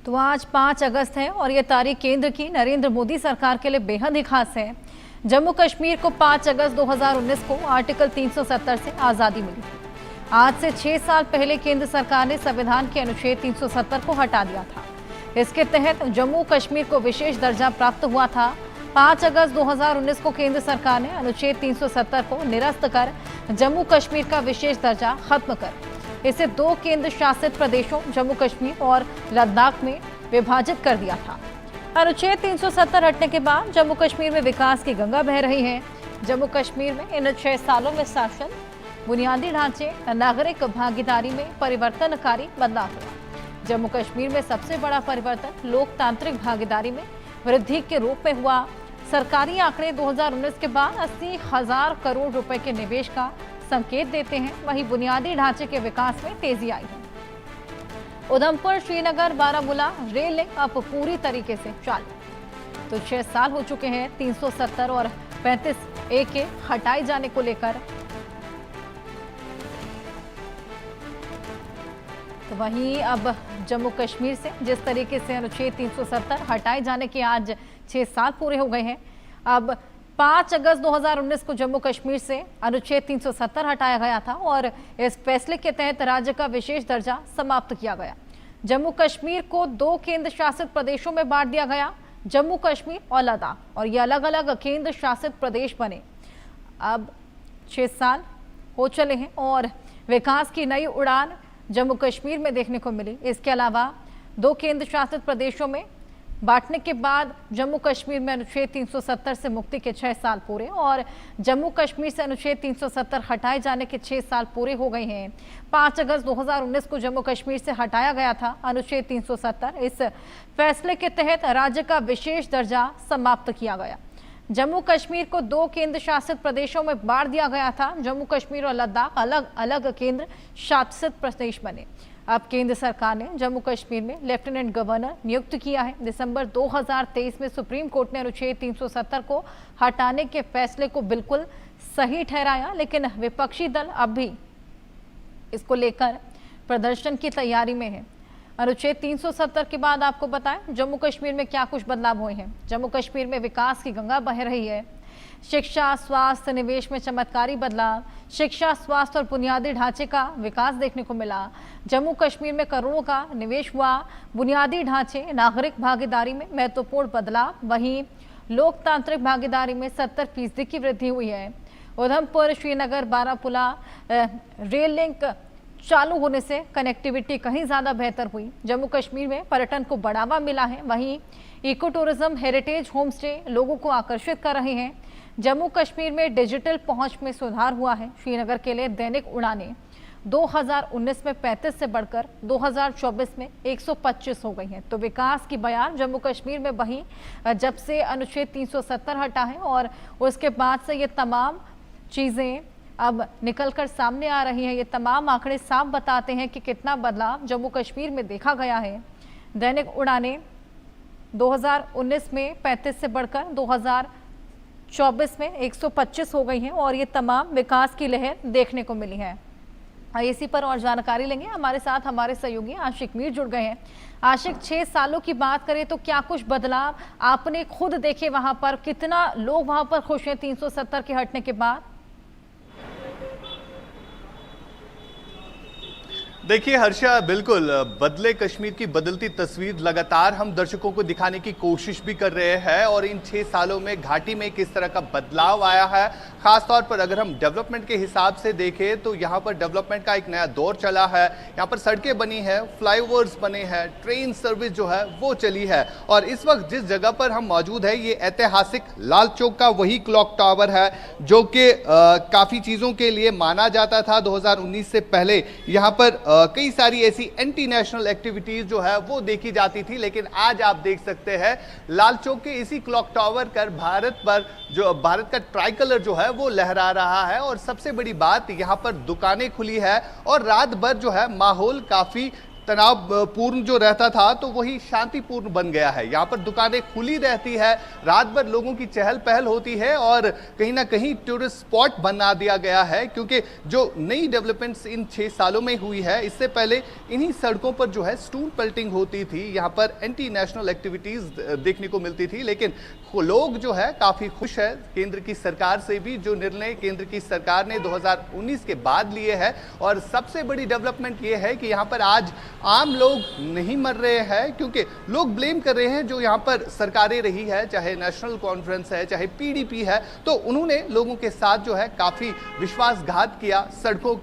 तो आज 5 अगस्त है और ये तारीख केंद्र की नरेंद्र मोदी सरकार के लिए बेहद ही खास है। जम्मू कश्मीर को 5 अगस्त 2019 को आर्टिकल 370 से आज़ादी मिली। आज से 6 साल पहले केंद्र सरकार ने संविधान के अनुच्छेद 370 को हटा दिया था। इसके तहत जम्मू कश्मीर को विशेष दर्जा प्राप्त हुआ था। 5 अगस्त 2019 को केंद्र सरकार ने अनुच्छेद 370 को निरस्त कर जम्मू कश्मीर का विशेष दर्जा खत्म कर इसे 2 केंद्र शासित प्रदेशों जम्मू कश्मीर और लद्दाख में विभाजित कर दिया था। अनुच्छेद 370 हटने के बाद जम्मू कश्मीर में विकास की गंगा बह रही है। जम्मू कश्मीर में इन 6 सालों में शासन, बुनियादी ढांचे, नागरिक भागीदारी में परिवर्तनकारी बदलाव हुआ। जम्मू कश्मीर में सबसे बड़ा परिवर्तन लोकतांत्रिक भागीदारी में वृद्धि के रूप में हुआ। सरकारी आंकड़े 2019 के बाद 80,000 करोड़ रुपए के निवेश का संकेत देते हैं। वहीं बुनियादी ढांचे के विकास में तेजी आई है। उधमपुर, श्रीनगर, बारामूला रेल लिंक अब पूरी तरीके से चालू। तो 6 साल हो चुके हैं 370 और 35A के हटाए जाने को लेकर। तो वहीं अब जम्मू कश्मीर से जिस तरीके से अनुच्छेद 370 हटाए जाने के आज 6 साल पूरे हो गए हैं। अब 5 अगस्त 2019 को जम्मू कश्मीर से अनुच्छेद 370 हटाया गया था और इस फैसले के तहत राज्य का विशेष दर्जा समाप्त किया गया। जम्मू कश्मीर को 2 केंद्र शासित प्रदेशों में बांट दिया गया, जम्मू कश्मीर और लद्दाख, और ये अलग अलग केंद्र शासित प्रदेश बने। अब 6 साल हो चले हैं और विकास की नई उड़ान जम्मू कश्मीर में देखने को मिली। इसके अलावा 2 केंद्र शासित प्रदेशों में बांटने के बाद जम्मू कश्मीर में अनुच्छेद 370 से मुक्ति के 6 साल पूरे और जम्मू कश्मीर से अनुच्छेद 370 हटाए जाने के 6 साल पूरे हो गए हैं। 5 अगस्त 2019 को जम्मू कश्मीर से हटाया गया था अनुच्छेद 370। इस फैसले के तहत राज्य का विशेष दर्जा समाप्त किया गया। जम्मू कश्मीर को 2 केंद्र शासित प्रदेशों में बांट दिया गया था। जम्मू कश्मीर और लद्दाख अलग अलग केंद्र शासित प्रदेश बने। अब केंद्र सरकार ने जम्मू कश्मीर में लेफ्टिनेंट गवर्नर नियुक्त किया है। दिसंबर 2023 में सुप्रीम कोर्ट ने अनुच्छेद 370 को हटाने के फैसले को बिल्कुल सही ठहराया, लेकिन विपक्षी दल अब भी इसको लेकर प्रदर्शन की तैयारी में है। अनुच्छेद 370 के बाद आपको बताएं जम्मू कश्मीर में क्या कुछ बदलाव हुए हैं। जम्मू कश्मीर में विकास की गंगा बह रही है। शिक्षा, स्वास्थ्य, निवेश में चमत्कारी बदलाव। शिक्षा, स्वास्थ्य और बुनियादी ढांचे का विकास देखने को मिला। जम्मू कश्मीर में करोड़ों का निवेश हुआ। बुनियादी ढांचे, नागरिक भागीदारी में महत्वपूर्ण बदलाव। वहीं लोकतांत्रिक भागीदारी में 70% की वृद्धि हुई है। उधमपुर, श्रीनगर, बारामूला रेल लिंक चालू होने से कनेक्टिविटी कहीं ज़्यादा बेहतर हुई। जम्मू कश्मीर में पर्यटन को बढ़ावा मिला है। वहीं eco tourism, heritage home stay लोगों को आकर्षित कर रहे हैं। जम्मू कश्मीर में डिजिटल पहुंच में सुधार हुआ है। श्रीनगर के लिए दैनिक उड़ानें 2019 में 35 से बढ़कर 2024 में 125 हो गई हैं। तो विकास की बयान जम्मू कश्मीर में वहीं जब से अनुच्छेद 370 हटा है और उसके बाद से ये तमाम चीज़ें अब निकलकर सामने आ रही हैं। ये तमाम आंकड़े साफ बताते हैं कि कितना बदलाव जम्मू कश्मीर में देखा गया है। दैनिक उड़ानें 2019 में 35 से बढ़कर 2024 में 125 हो गई हैं और ये तमाम विकास की लहर देखने को मिली है। इसी पर और जानकारी लेंगे। हमारे साथ हमारे सहयोगी आशिक मीर जुड़ गए हैं। आशिक, 6 सालों की बात करें तो क्या कुछ बदलाव आपने खुद देखे वहां पर? कितना लोग वहां पर खुश हैं 370 के हटने के बाद? देखिए हर्षा, बिल्कुल बदले कश्मीर की बदलती तस्वीर लगातार हम दर्शकों को दिखाने की कोशिश भी कर रहे हैं और इन 6 सालों में घाटी में किस तरह का बदलाव आया है। खासतौर पर अगर हम डेवलपमेंट के हिसाब से देखें तो यहाँ पर डेवलपमेंट का एक नया दौर चला है। यहाँ पर सड़कें बनी है, फ्लाईओवर्स बने हैं, ट्रेन सर्विस जो है वो चली है। और इस वक्त जिस जगह पर हम मौजूद है ये ऐतिहासिक लाल चौक का वही क्लॉक टावर है जो कि काफ़ी चीज़ों के लिए माना जाता था। 2019 से पहले यहाँ पर कई सारी ऐसी एंटी नेशनल एक्टिविटीज जो है वो देखी जाती थी, लेकिन आज आप देख सकते हैं लाल चौक के इसी क्लॉक टावर कर भारत का ट्राई कलर जो है वो लहरा रहा है। और सबसे बड़ी बात यहाँ पर दुकानें खुली है और रात भर जो है माहौल काफी तनावपूर्ण जो रहता था तो वही शांतिपूर्ण बन गया है। यहाँ पर दुकानें खुली रहती है, रात भर लोगों की चहल पहल होती है और कहीं ना कहीं टूरिस्ट स्पॉट बना दिया गया है, क्योंकि जो नई डेवलपमेंट्स इन 6 सालों में हुई है, इससे पहले इन्हीं सड़कों पर जो है स्टूल पेल्टिंग होती थी, यहाँ पर एंटी नेशनल एक्टिविटीज देखने को मिलती थी। लेकिन लोग जो है काफी खुश है केंद्र की सरकार से भी, जो निर्णय केंद्र की सरकार ने 2019 के बाद लिए है। और सबसे बड़ी डेवलपमेंट ये है कि यहाँ पर आज आम लोग नहीं मर रहे हैं, क्योंकि लोग ब्लेम कर रहे हैं जो यहाँ पर सरकारें रही है, चाहे नेशनल कॉन्फ्रेंस है, चाहे पीडीपी है, तो उन्होंने लोगों के साथ जो है काफी विश्वासघात किया। सड़कों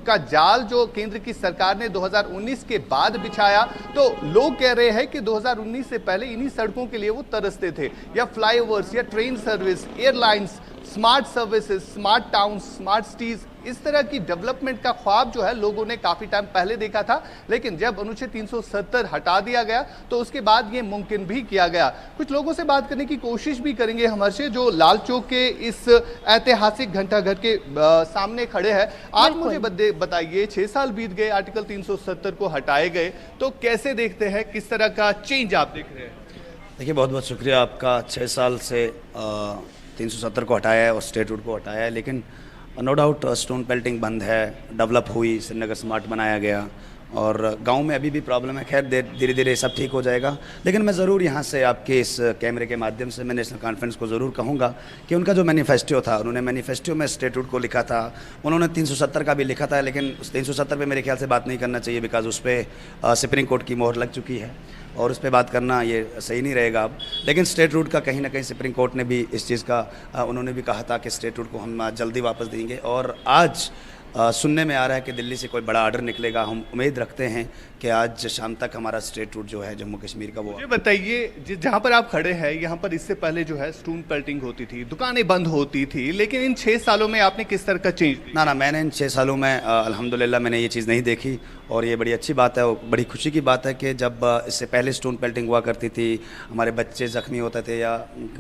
का जाल जो केंद्र की सरकार ने 2019 के बाद बिछाया, तो लोग कह रहे हैं कि 2019 से पहले इन्हीं सड़कों के लिए वो तरसते थे, या फ्लाईओवर्स, या train service, airlines, smart services, smart town, smart cities, इस तरह की डेवलपमेंट का ख्वाब जो है लोगों ने काफी टाइम पहले देखा था। लेकिन जब अनुच्छेद 370 हटा दिया गया तो उसके बाद ये मुमकिन भी किया गया। कुछ लोगों से बात करने की कोशिश भी करेंगे हम हर्षे, जो लाल चौक के इस ऐतिहासिक घंटाघर के सामने खड़े हैं। आप मुझे बताइए, 6 साल बीत गए, आर्टिकल 370 को हटाए गए, तो कैसे देखते हैं, किस तरह का चेंज आप देख रहे हैं? देखिए, बहुत बहुत शुक्रिया आपका। 6 साल से 370 को हटाया है और स्टेट रूट को हटाया है, लेकिन नो डाउट स्टोन पेल्टिंग बंद है, डेवलप हुई, श्रीनगर स्मार्ट बनाया गया और गांव में अभी भी प्रॉब्लम है। खैर धीरे धीरे सब ठीक हो जाएगा। लेकिन मैं ज़रूर यहाँ से आपके इस कैमरे के माध्यम से मैं नेशनल कॉन्फ्रेंस को ज़रूर कहूँगा कि उनका जो मैनिफेस्टो था, उन्होंने मैनिफेस्टो में स्टेट रूट को लिखा था, उन्होंने 370 का भी लिखा था, लेकिन उस 370 पे मेरे ख्याल से बात नहीं करना चाहिए, बिकॉज उस पर सुप्रीम कोर्ट की मोहर लग चुकी है और उस पर बात करना ये सही नहीं रहेगा अब। लेकिन स्टेट रूट का कहीं ना कहीं सुप्रीम कोर्ट ने भी इस चीज़ का उन्होंने भी कहा था कि स्टेट रूट को हम जल्दी वापस देंगे और आज सुनने में आ रहा है कि दिल्ली से कोई बड़ा ऑर्डर निकलेगा। हम उम्मीद रखते हैं कि आज शाम तक हमारा स्टेट रूट जो है जम्मू कश्मीर का वो। मुझे बताइए, जहाँ पर आप खड़े हैं, यहाँ पर इससे पहले जो है स्टोन पेल्टिंग होती थी, दुकानें बंद होती थी, लेकिन इन 6 सालों में आपने किस तरह का चेंज? ना, मैंने इन 6 सालों में अल्हम्दुलिल्लाह मैंने ये चीज़ नहीं देखी और ये बड़ी अच्छी बात है और बड़ी खुशी की बात है कि जब इससे पहले स्टोन पेल्टिंग हुआ करती थी, हमारे बच्चे ज़ख्मी होते थे या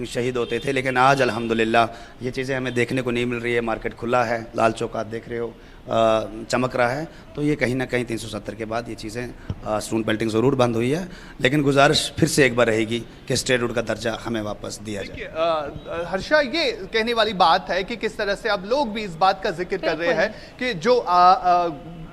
शहीद होते थे, लेकिन आज अल्हम्दुलिल्लाह ये चीज़ें हमें देखने को नहीं मिल रही है। मार्केट खुला है, लाल चौक आप देख रहे हो चमक रहा है, तो ये कहीं ना कहीं 370 के बाद ये चीज़ें स्टोन पेल्टिंग ज़रूर बंद हुई है। लेकिन गुजारिश फिर से एक बार रहेगी कि स्टेट रूट का दर्जा हमें वापस दिया जाए। हर्षा, ये कहने वाली बात है कि किस तरह से अब लोग भी इस बात का जिक्र कर रहे हैं कि जो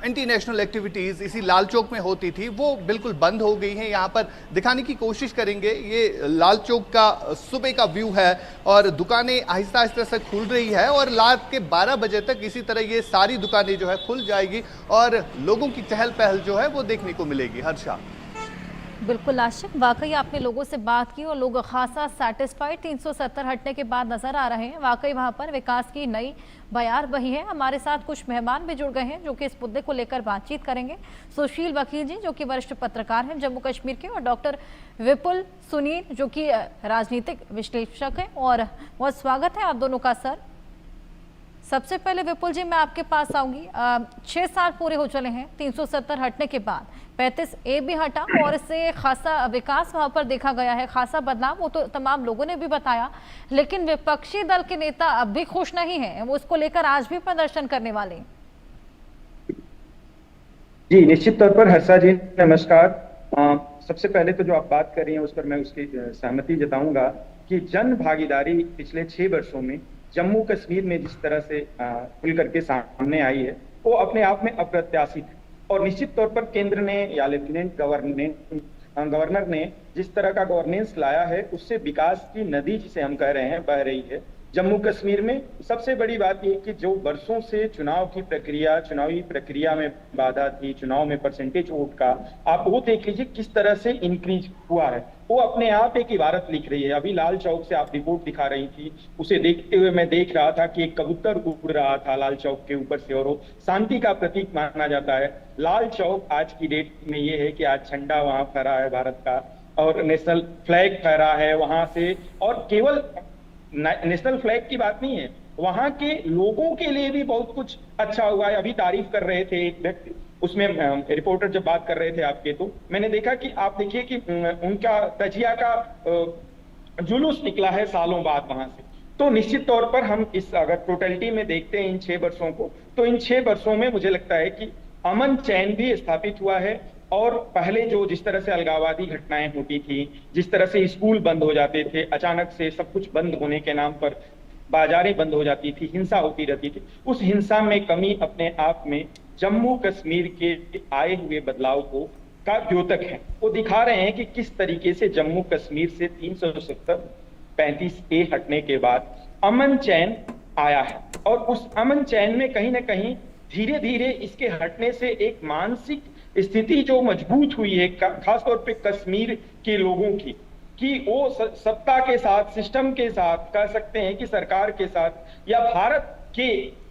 एंटी नेशनल एक्टिविटीज इसी लाल चौक में होती थी वो बिल्कुल बंद हो गई हैं। यहाँ पर दिखाने की कोशिश करेंगे, ये लाल चौक का सुबह का व्यू है और दुकानें आहिस्ता आहिस्ता से खुल रही है और रात के 12 बजे तक इसी तरह ये सारी दुकानें जो है खुल जाएगी और लोगों की चहल पहल जो है वो देखने को मिलेगी। हर्षा, बिल्कुल आशिक, वाकई आपने लोगों से बात की और लोग खासा सेटिस्फाइड 370 हटने के बाद नजर आ रहे हैं। वाकई वहां पर विकास की नई बयार बही है। हमारे साथ कुछ मेहमान भी जुड़ गए हैं जो कि इस मुद्दे को लेकर बातचीत करेंगे। सुशील वकील जी जो कि वरिष्ठ पत्रकार हैं जम्मू कश्मीर के, और डॉक्टर विपुल सुनील जो कि राजनीतिक विश्लेषक हैं। और बहुत स्वागत है आप दोनों का सर। सबसे पहले विपुल जी मैं आपके पास आऊंगी। 6 साल पूरे हो चले हैं 370 हटने के बाद, 35A भी हटा और इससे खासा विकास वहां पर देखा गया है, खासा बदलाव, वो तो तमाम लोगों ने भी बताया। लेकिन विपक्षी दल के नेता अब भी खुश नहीं है, वो इसको लेकर आज भी प्रदर्शन करने वाले। जी निश्चित तौर पर हर्षा जी नमस्कार। सबसे पहले तो जो आप बात कर रही हैं उस पर मैं उसकी सहमति जताऊंगा कि जन भागीदारी पिछले 6 वर्षों में जम्मू कश्मीर में जिस तरह से खुल करके सामने आई है वो अपने आप में अप्रत्याशित है। और निश्चित तौर पर केंद्र ने या लेफ्टिनेंट गवर्नर ने जिस तरह का गवर्नेंस लाया है उससे विकास की नदी जिसे हम कह रहे हैं बह रही है जम्मू कश्मीर में। सबसे बड़ी बात यह कि जो वर्षों से चुनावी प्रक्रिया में बाधा थी, चुनाव में परसेंटेज वोट का, आप वो देख लीजिए किस तरह से इंक्रीज हुआ है। वो अपने आप एक इबारत लिख रही है। अभी लाल चौक से आप रिपोर्ट दिखा रही थी, उसे देखते हुए मैं देख रहा था कि एक कबूतर उड़ रहा था लाल चौक के ऊपर से और वो शांति का प्रतीक माना जाता है। लाल चौक आज की डेट में ये है कि आज झंडा वहां फहरा है भारत का और नेशनल फ्लैग फहरा है वहां से। और केवल नेशनल फ्लैग की बात नहीं है, वहां के लोगों के लिए भी बहुत कुछ अच्छा हुआ है। अभी तारीफ कर रहे थे एक व्यक्ति, उसमें रिपोर्टर जब बात कर रहे थे आपके, तो मैंने देखा कि आप देखिए कि उनका तजिया का जुलूस निकला है सालों बाद वहां से। तो निश्चित तौर पर हम इस अगर टोटलिटी में देखते हैं इन 6 वर्षों को, तो इन 6 वर्षों में मुझे लगता है कि अमन चैन भी स्थापित हुआ है और पहले जो जिस तरह से अलगाववादी घटनाएं होती थी, जिस तरह से स्कूल बंद हो जाते थे, अचानक से सब कुछ बंद होने के नाम पर बाजारें बंद हो जाती थी, हिंसा होती रहती थी, उस हिंसा में कमी अपने आप में जम्मू कश्मीर के आए हुए बदलाव को का द्योतक है। वो दिखा रहे हैं कि किस तरीके से जम्मू कश्मीर से 370 35A हटने के बाद अमन चैन आया है, और उस अमन चैन में कहीं ना कहीं धीरे धीरे इसके हटने से एक मानसिक स्थिति जो मजबूत हुई है, खासतौर पे कश्मीर के लोगों की, कि वो सत्ता के साथ, सिस्टम के साथ, कह सकते हैं कि सरकार के साथ, या भारत के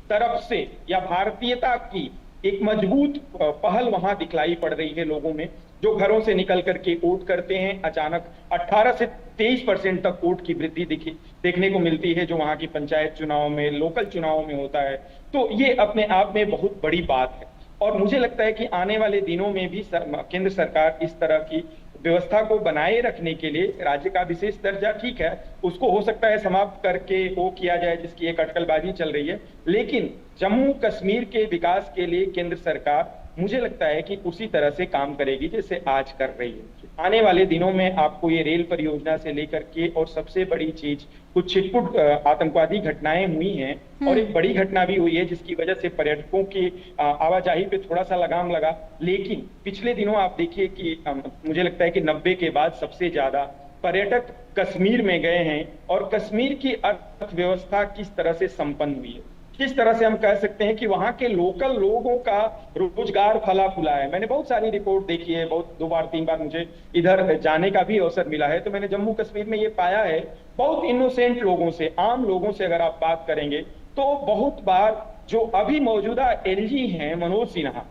तरफ से, या भारतीयता की एक मजबूत पहल वहां दिखलाई पड़ रही है लोगों में, जो घरों से निकल करके वोट करते हैं। अचानक 18 से 23% तक वोट की वृद्धि देखने को मिलती है, जो वहां की पंचायत चुनाव में, लोकल चुनाव में होता है। तो ये अपने आप में बहुत बड़ी बात है, और मुझे लगता है कि आने वाले दिनों में भी केंद्र सरकार इस तरह की व्यवस्था को बनाए रखने के लिए, राज्य का विशेष दर्जा ठीक है, उसको हो सकता है समाप्त करके वो किया जाए जिसकी एक अटकलबाजी चल रही है, लेकिन जम्मू कश्मीर के विकास के लिए केंद्र सरकार मुझे लगता है कि उसी तरह से काम करेगी जैसे आज कर रही है। आने वाले दिनों में आपको ये रेल परियोजना से लेकर के, और सबसे बड़ी चीज, कुछ छिटपुट आतंकवादी घटनाएं हुई हैं, और एक बड़ी घटना भी हुई है जिसकी वजह से पर्यटकों की आवाजाही पे थोड़ा सा लगाम लगा। लेकिन पिछले दिनों आप देखिए कि मुझे लगता है कि 90 के बाद सबसे ज्यादा पर्यटक कश्मीर में गए हैं, और कश्मीर की अर्थव्यवस्था किस तरह से संपन्न हुई है, किस तरह से हम कह सकते हैं कि वहां के लोकल लोगों का रोजगार फला फूला है। मैंने बहुत सारी रिपोर्ट देखी है, बहुत 2 बार 3 बार मुझे इधर जाने का भी अवसर मिला है, तो मैंने जम्मू कश्मीर में ये पाया है, बहुत इनोसेंट लोगों से, आम लोगों से अगर आप बात करेंगे तो बहुत बार जो अभी मौजूदा एलजी हैं मनोज सिन्हा,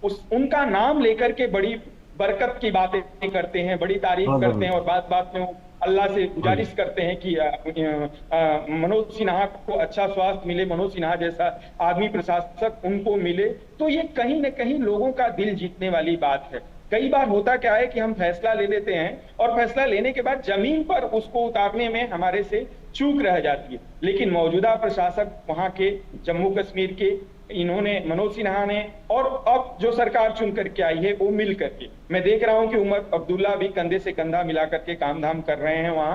उनका नाम लेकर के बड़ी बरकत की बातें करते हैं, बड़ी तारीफ करते हैं, और बात बात में वो अल्लाह से गुजारिश करते हैं कि मनोज सिन्हा को अच्छा स्वास्थ्य मिले, मनोज सिन्हा जैसा आदमी प्रशासक उनको मिले। तो ये कहीं ना कहीं लोगों का दिल जीतने वाली बात है। कई बार होता क्या है कि हम फैसला ले लेते हैं, और फैसला लेने के बाद जमीन पर उसको उतारने में हमारे से चूक रह जाती है, लेकिन मौजूदा प्रशासक वहां के जम्मू कश्मीर के, इन्होंने, मनोज सिन्हा ने, और अब जो सरकार चुन करके आई है वो मिल करके, मैं देख रहा हूं कि उमर अब्दुल्ला भी कंधे से कंधा मिला करके काम धाम कर रहे हैं वहां,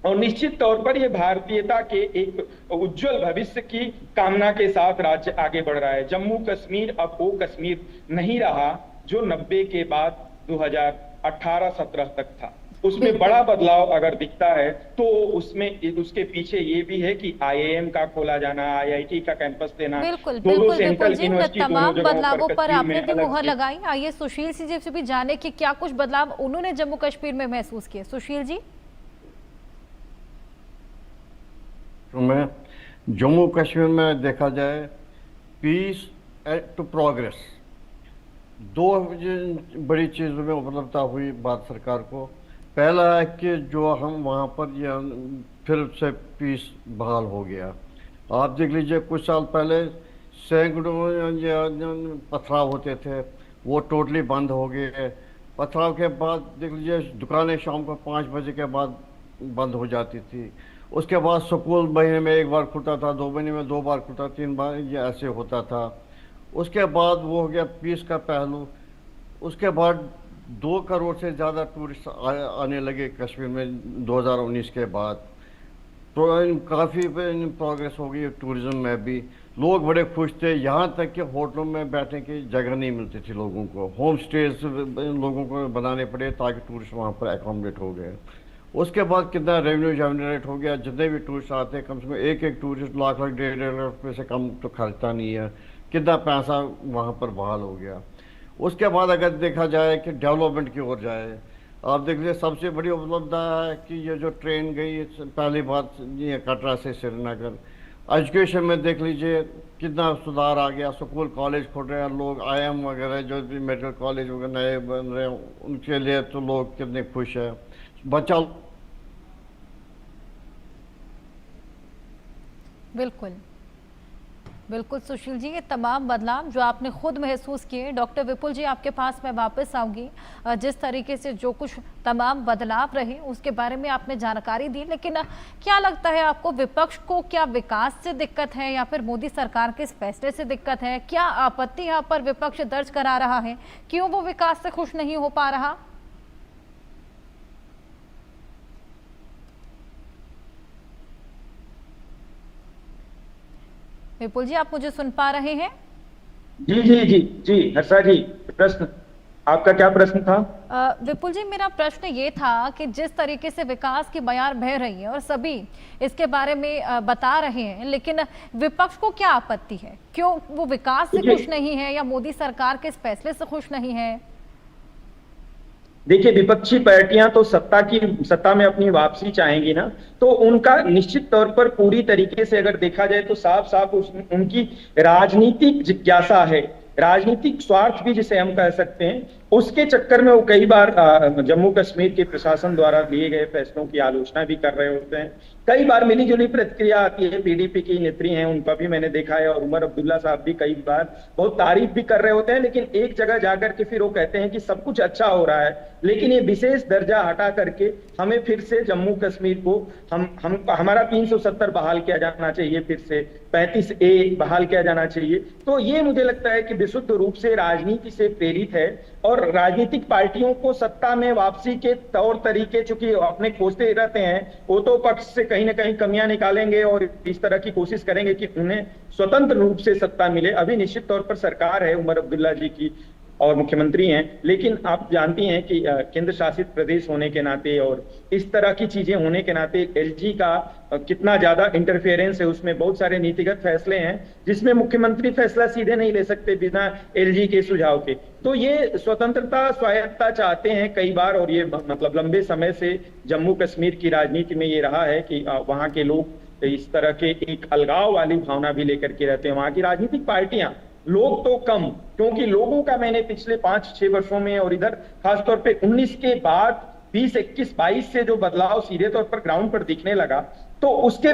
और निश्चित तौर पर ये भारतीयता के एक उज्जवल भविष्य की कामना के साथ राज्य आगे बढ़ रहा है। जम्मू कश्मीर अब वो कश्मीर नहीं रहा जो 90 के बाद 2018-17 तक था। उसमें बड़ा बदलाव अगर दिखता है तो उसमें, उसके पीछे ये भी है कि आईआईएम का खोला जाना, आईआईटी का कैंपस देना, बिल्कुल बिल्कुल बिल्कुल जी, तमाम बदलावों पर आपने भी मुहर लगाई। आइए सुशील जी से भी जाने कि क्या कुछ बदलाव उन्होंने जम्मू कश्मीर में महसूस किए। सुशील जी। तो मैं जम्मू कश्मीर में देखा जाए, पीस टू प्रोग्रेस, 2 बड़ी चीज़ों में उपलब्धता हुई भारत सरकार को। पहला है कि जो हम वहाँ पर ये फिर से पीस बहाल हो गया। आप देख लीजिए, कुछ साल पहले सैकड़ों पथराव होते थे, वो टोटली बंद हो गए। पथराव के बाद देख लीजिए, दुकानें शाम को 5 बजे के बाद बंद हो जाती थी। उसके बाद स्कूल महीने में 1 बार खुलता था, 2 महीने में 2 बार खुलता, 3 बार, ये ऐसे होता था। उसके बाद वो हो गया पीस का पहलू। उसके बाद 2 करोड़ से ज़्यादा टूरिस्ट आने लगे कश्मीर में 2019 के बाद। तो काफ़ी प्रोग्रेस हो गई टूरिज्म में भी। लोग बड़े खुश थे, यहाँ तक कि होटलों में बैठने की जगह नहीं मिलती थी लोगों को, होम स्टेज लोगों को बनाने पड़े ताकि टूरिस्ट वहाँ पर एकोमोडेट हो गए। उसके बाद कितना रेवेन्यू जनरेट हो गया, जितने भी टूरिस्ट आते हैं, कम से कम एक टूरिस्ट लाख 1.5 लाख रुपये से कम तो खर्चता नहीं है, कितना पैसा वहाँ पर बहाल हो गया। उसके बाद अगर देखा जाए कि डेवलपमेंट की ओर जाए, आप देख लीजिए, सबसे बड़ी उपलब्धि है कि ये जो ट्रेन गई, पहली बात ये कटरा से श्रीनगर। एजुकेशन में देख लीजिए कितना सुधार आ गया, स्कूल कॉलेज खुल रहे हैं, लोग आईएम वगैरह जो भी मेडिकल कॉलेज वगैरह नए बन रहे हैं, उनके लिए तो लोग कितने खुश हैं। बच्चा बिल्कुल बिल्कुल सुशील जी, ये तमाम बदलाव जो आपने खुद महसूस किए, डॉक्टर विपुल जी आपके पास मैं वापस आऊंगी। जिस तरीके से जो कुछ तमाम बदलाव रहे उसके बारे में आपने जानकारी दी, लेकिन क्या लगता है आपको, विपक्ष को क्या विकास से दिक्कत है या फिर मोदी सरकार के इस फैसले से दिक्कत है? क्या आपत्ति यहाँ पर विपक्ष दर्ज करा रहा है? क्यों वो विकास से खुश नहीं हो पा रहा? विपुल जी, आप मुझे सुन पा रहे हैं? जी जी जी जी हर्षा जी, प्रश्न आपका क्या प्रश्न था? विपुल जी, मेरा प्रश्न ये था कि जिस तरीके से विकास की बयार बह रही है और सभी इसके बारे में बता रहे हैं, लेकिन विपक्ष को क्या आपत्ति है? क्यों वो विकास से खुश नहीं है या मोदी सरकार के इस फैसले से खुश नहीं है? देखिए, विपक्षी पार्टियां तो सत्ता में अपनी वापसी चाहेंगी ना, तो उनका निश्चित तौर पर पूरी तरीके से अगर देखा जाए तो साफ साफ उनकी राजनीतिक जिज्ञासा है, राजनीतिक स्वार्थ भी जिसे हम कह सकते हैं, उसके चक्कर में वो कई बार जम्मू कश्मीर के प्रशासन द्वारा लिए गए फैसलों की आलोचना भी कर रहे होते हैं। कई बार मिलीजुली प्रतिक्रिया आती है, पीडीपी की नेत्री हैं उनका भी मैंने देखा है, और उमर अब्दुल्ला साहब भी कई बार बहुत तारीफ भी कर रहे होते हैं, लेकिन एक जगह जाकर के फिर वो कहते हैं कि सब कुछ अच्छा हो रहा है, लेकिन ये विशेष दर्जा हटा करके हमें फिर से जम्मू कश्मीर को हमारा 370 बहाल किया जाना चाहिए, फिर से 35A बहाल किया जाना चाहिए। तो ये मुझे लगता है कि विशुद्ध रूप से राजनीति से प्रेरित है, और राजनीतिक पार्टियों को सत्ता में वापसी के तौर तरीके चूंकि अपने खोजते रहते हैं, वो तो पक्ष से कहीं ना कहीं कमियां निकालेंगे और इस तरह की कोशिश करेंगे कि उन्हें स्वतंत्र रूप से सत्ता मिले। अभी निश्चित तौर पर सरकार है उमर अब्दुल्ला जी की और मुख्यमंत्री हैं, लेकिन आप जानती हैं कि केंद्र शासित प्रदेश होने के नाते और इस तरह की चीजें होने के नाते एलजी का कितना ज्यादा इंटरफेरेंस है, उसमें बहुत सारे नीतिगत फैसले हैं जिसमें मुख्यमंत्री फैसला सीधे नहीं ले सकते बिना एलजी के सुझाव के। तो ये स्वतंत्रता स्वायत्तता चाहते हैं कई बार, और ये मतलब लंबे समय से जम्मू कश्मीर की राजनीति में ये रहा है कि वहां के लोग इस तरह के एक अलगाव वाली भावना भी लेकर के रहते हैं। वहां की राजनीतिक पार्टियां, लोग तो कम, क्योंकि लोगों का मैंने पिछले 5-6 वर्षों में और इधर खासतौर पे 19 के बाद 20, 21, 22 से जो बदलाव सीधे तौर पर ग्राउंड पर दिखने लगा, तो उसके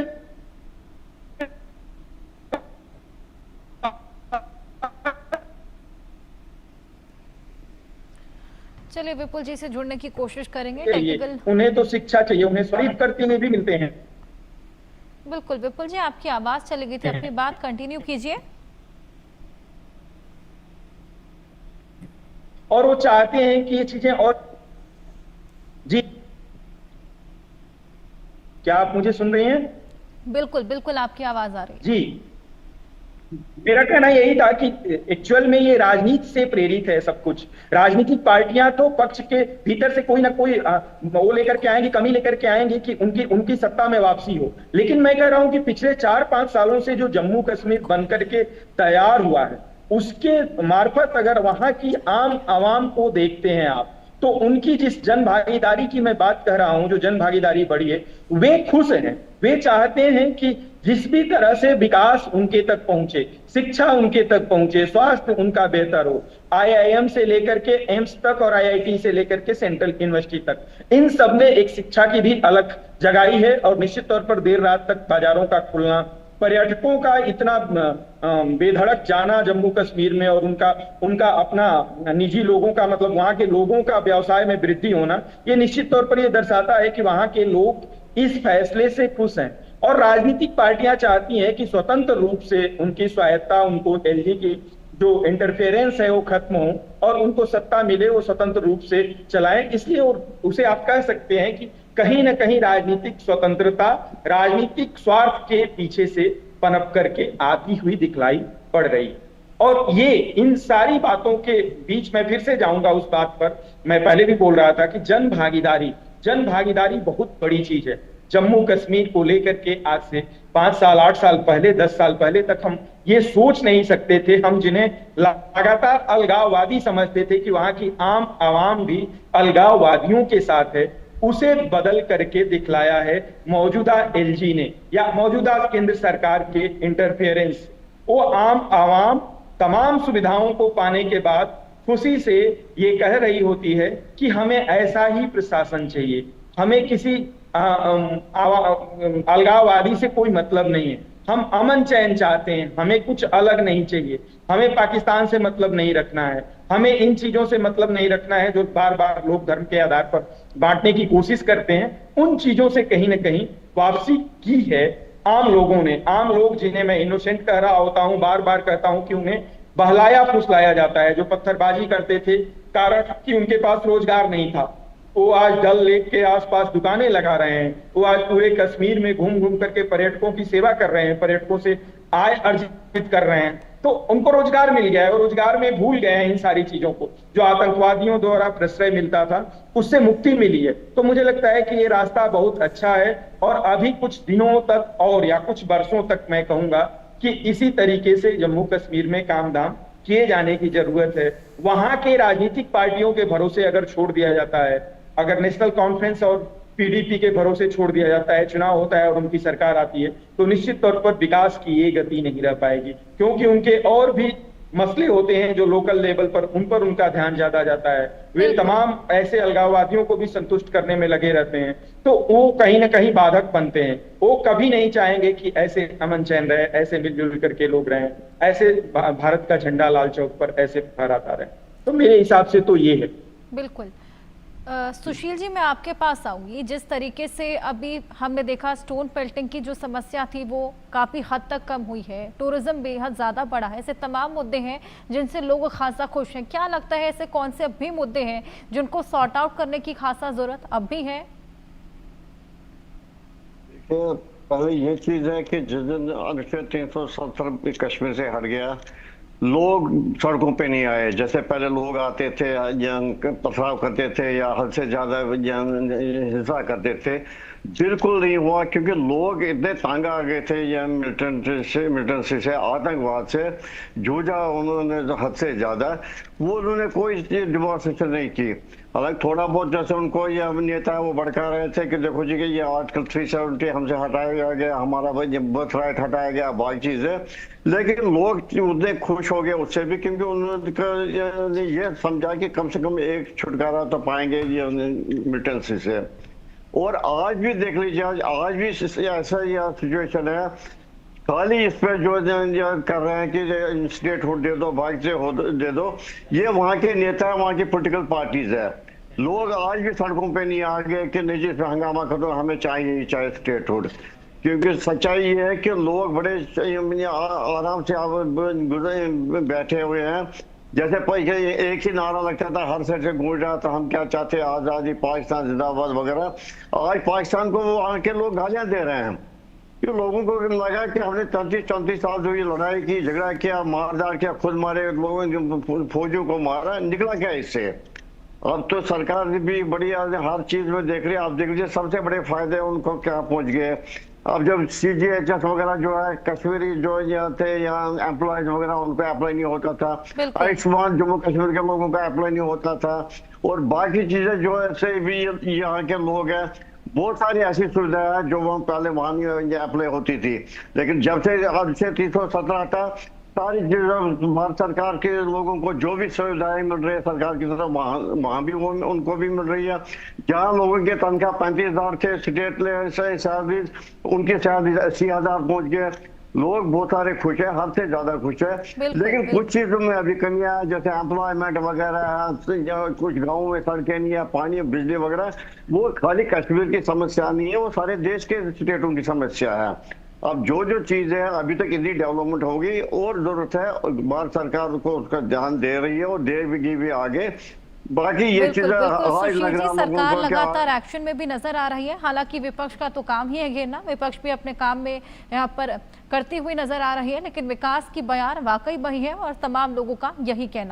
चलिए विपुल जी से जुड़ने की कोशिश करेंगे। उन्हें तो शिक्षा चाहिए, उन्हें स्वरूप करते हुए भी मिलते हैं। बिल्कुल विपुल जी, आपकी आवाज चली गई थी, अपनी बात कंटिन्यू कीजिए। और वो चाहते हैं कि ये चीजें और जी, क्या आप मुझे सुन रहे हैं? बिल्कुल बिल्कुल, आपकी आवाज आ रही है जी। मेरा कहना यही था कि एक्चुअल में ये राजनीति से प्रेरित है सब कुछ। राजनीतिक पार्टियां तो पक्ष के भीतर से कोई ना कोई वो लेकर के आएंगी, कमी लेकर के आएंगी कि उनकी सत्ता में वापसी हो। लेकिन मैं कह रहा हूं कि पिछले 4-5 सालों से जो जम्मू कश्मीर बन करके तैयार हुआ है, उसके मार्फत अगर वहां की आम आवाम को देखते हैं आप, तो उनकी जिस जन भागीदारी की मैं बात कह रहा हूं, जो जन भागीदारी बढ़ी है, वे खुश हैं। वे चाहते हैं कि जिस भी तरह से विकास उनके तक पहुंचे, शिक्षा उनके तक पहुंचे, स्वास्थ्य उनका बेहतर हो, आईआईएम से लेकर के एम्स तक और आईआईटी से लेकर के सेंट्रल यूनिवर्सिटी तक, इन सब ने एक शिक्षा की भी अलग जगाई है। और निश्चित तौर पर देर रात तक बाजारों का खुलना, पर्यटकों का इतना बेधड़क जाना जम्मू कश्मीर में, और उनका अपना निजी लोगों का मतलब वहां के लोगों का व्यवसाय में वृद्धि होना, ये निश्चित तौर पर ये दर्शाता है कि वहां के लोग इस फैसले से खुश हैं। और राजनीतिक पार्टियां चाहती हैं कि स्वतंत्र रूप से उनकी स्वायत्ता, उनको एलजी की जो इंटरफेरेंस है वो खत्म हो और उनको सत्ता मिले, वो स्वतंत्र रूप से चलाएं। इसलिए उसे आप कह सकते हैं कि कहीं ना कहीं राजनीतिक स्वतंत्रता राजनीतिक स्वार्थ के पीछे से पनप करके आती हुई दिखलाई पड़ रही। और ये इन सारी बातों के बीच में फिर से जाऊंगा उस बात पर, मैं पहले भी बोल रहा था कि जन भागीदारी बहुत बड़ी चीज है। जम्मू कश्मीर को लेकर के आज से 5 साल, 8 साल पहले, 10 साल पहले तक हम ये सोच नहीं सकते थे, हम जिन्हें लगातार अलगाववादी समझते थे कि वहां की आम आवाम भी अलगाववादियों के साथ है, उसे बदल करके दिखलाया है मौजूदा एलजी ने या मौजूदा केंद्र सरकार के इंटरफेरेंस। वो आम आवाम तमाम सुविधाओं को पाने के बाद खुशी से ये कह रही होती है कि हमें ऐसा ही प्रशासन चाहिए, हमें किसी अलगाववादी से कोई मतलब नहीं है, हम अमन चैन चाहते हैं, हमें कुछ अलग नहीं चाहिए, हमें पाकिस्तान से मतलब नहीं रखना है, हमें इन चीजों से मतलब नहीं रखना है जो बार बार लोग धर्म के आधार पर बांटने की कोशिश करते हैं। उन चीजों से कहीं ना कहीं वापसी की है आम लोगों ने। आम लोग जिन्हें मैं इनोसेंट कह रहा होता हूं, बार बार कहता हूं कि उन्हें बहलाया फुसलाया जाता है। जो पत्थरबाजी करते थे कारण कि उनके पास रोजगार नहीं था, वो आज डल लेक के आसपास दुकानें लगा रहे हैं। वो आज पूरे कश्मीर में घूम घूम करके पर्यटकों की सेवा कर रहे हैं, पर्यटकों से आय अर्जित कर रहे हैं। तो उनको रोजगार मिल गया है और रोजगार में भूल गए हैं इन सारी चीजों को। जो आतंकवादियों द्वारा प्रश्रय मिलता था उससे मुक्ति मिली है। तो मुझे लगता है कि ये रास्ता बहुत अच्छा है और अभी कुछ दिनों तक और या कुछ वर्षों तक मैं कहूंगा कि इसी तरीके से जम्मू कश्मीर में काम धाम किए जाने की जरूरत है। वहां के राजनीतिक पार्टियों के भरोसे अगर छोड़ दिया जाता है, अगर नेशनल कॉन्फ्रेंस और पीडीपी के भरोसे छोड़ दिया जाता है, चुनाव होता है और उनकी सरकार आती है, तो निश्चित तौर पर विकास की ये गति नहीं रह पाएगी, क्योंकि उनके और भी मसले होते हैं जो लोकल लेवल पर उन पर उनका ध्यान ज्यादा जाता है। वे तमाम ऐसे अलगाववादियों को भी संतुष्ट करने में लगे रहते हैं, तो वो कहीं ना कहीं बाधक बनते हैं। वो कभी नहीं चाहेंगे कि ऐसे अमन चैन रहे, ऐसे मिलजुल करके लोग रहें, ऐसे भारत का झंडा लाल चौक पर ऐसे फहराता रहे। तो मेरे हिसाब से तो ये है। बिल्कुल। सुशील जी, मैं आपके पास आऊंगी। जिस तरीके से अभी हमने देखा स्टोन पेल्टिंग की जो समस्या थी वो काफ़ी हद तक कम हुई है, टूरिज्म बेहद ज़्यादा बढ़ा है, ऐसे तमाम मुद्दे हैं जिनसे लोग खासा खुश हैं। क्या लगता है ऐसे कौन से अब भी मुद्दे हैं जिनको सॉर्ट आउट करने की खासा ज़रूरत अब भी है? पहले ये चीज़ है कि जिस दिन अनुच्छेद 370 कश्मीर से हट गया, लोग सड़कों पे नहीं आए। जैसे पहले लोग आते थे या पथराव करते थे या हद से ज्यादा हिंसा करते थे, बिल्कुल नहीं हुआ, क्योंकि लोग इतने तंग आ गए थे या मिलिटेंसी से आतंकवाद से जूझा उन्होंने हद से ज्यादा। वो उन्होंने कोई डिमॉन्स्ट्रेशन नहीं की। हालांकि थोड़ा बहुत जैसे उनको ये नेता है वो भड़का रहे थे कि देखो जी कि ये आर्टिकल 370 हमसे हटाया गया, हमारा बर्थ राइट हटाया गया, बाकी चीजें। लेकिन लोग उतने खुश हो गए उससे भी, क्योंकि उन्होंने ये समझा कि कम से कम एक छुटकारा तो पाएंगे ये मिलिटेंसी से। और आज भी देख लीजिए, आज भी ऐसा यह सिचुएशन है। खाली इस पे जो कर रहे हैं कि स्टेटहुड दे दो, भाग से दे दो, ये वहाँ के नेता, वहाँ की पॉलिटिकल पार्टीज है। लोग आज भी सड़कों पे नहीं आ गए कि नहीं जी हंगामा करो, हमें चाहिए ही चाहिए स्टेटहुड। क्योंकि सच्चाई ये है कि लोग बड़े आराम से बैठे हुए हैं। जैसे एक ही नारा लगता था, हर साइड से गूंज रहा था, हम क्या चाहते हैं, आजादी, पाकिस्तान जिंदाबाद वगैरह। आज पाकिस्तान को वहाँ के लोग गालियां दे रहे हैं, कि लोगों को लगा कि हमने 33-34 साल जो ये लड़ाई की, झगड़ा किया, मारदार किया, खुद मारे लोगों के, फौजियों को मारा, निकला क्या इससे? अब तो सरकार भी बड़ी हर चीज में देख रही है। आप देख लीजिए सबसे बड़े फायदे उनको क्या पहुंच गए। अब जब CGHS वगैरह जो है, कश्मीरी जो यहाँ थे, यहाँ एम्प्लॉयज वगैरह उन पर अप्लाई नहीं होता था, आयुष्मान जम्मू कश्मीर के लोगों का अप्लाई नहीं होता था, और बाकी चीजें जो ऐसे भी यहाँ के लोग हैं, बहुत सारी ऐसी सुविधाएं हैं जो वहाँ पहले वहां अप्लाई होती थी। लेकिन जब से 370 हटा, सारी चीजें भारत सरकार के लोगों को जो भी सुविधाएं मिल रही है सरकार की तरफ, वहाँ भी वो उनको भी मिल रही है। जहाँ लोगों की तनख्वाह 35,000 थे स्टेट लेवल से सैलरी, उनकी सैलरी 80,000 पहुंच गए। लोग बहुत सारे खुश है, हद से ज्यादा खुश है। लेकिन कुछ चीजों में अभी कमियां है, जैसे एम्प्लॉयमेंट वगैरह, कुछ गाँव में सड़कें नहीं है, पानी, बिजली वगैरह। वो खाली कश्मीर की समस्या नहीं है, वो सारे देश के स्टेटों की समस्या है। अब जो चीज है अभी तक इतनी डेवलपमेंट होगी और जरूरत है, भारत सरकार को उसका ध्यान दे रही है और देगी भी आगे। बाकी ये चीजें सरकार लगातार एक्शन में भी नजर आ रही है। हालांकि विपक्ष का तो काम ही है घेरना, विपक्ष भी अपने काम में यहाँ पर करती हुई नजर आ रही है, लेकिन विकास की बयान वाकई वही है और तमाम लोगों का यही कहना है।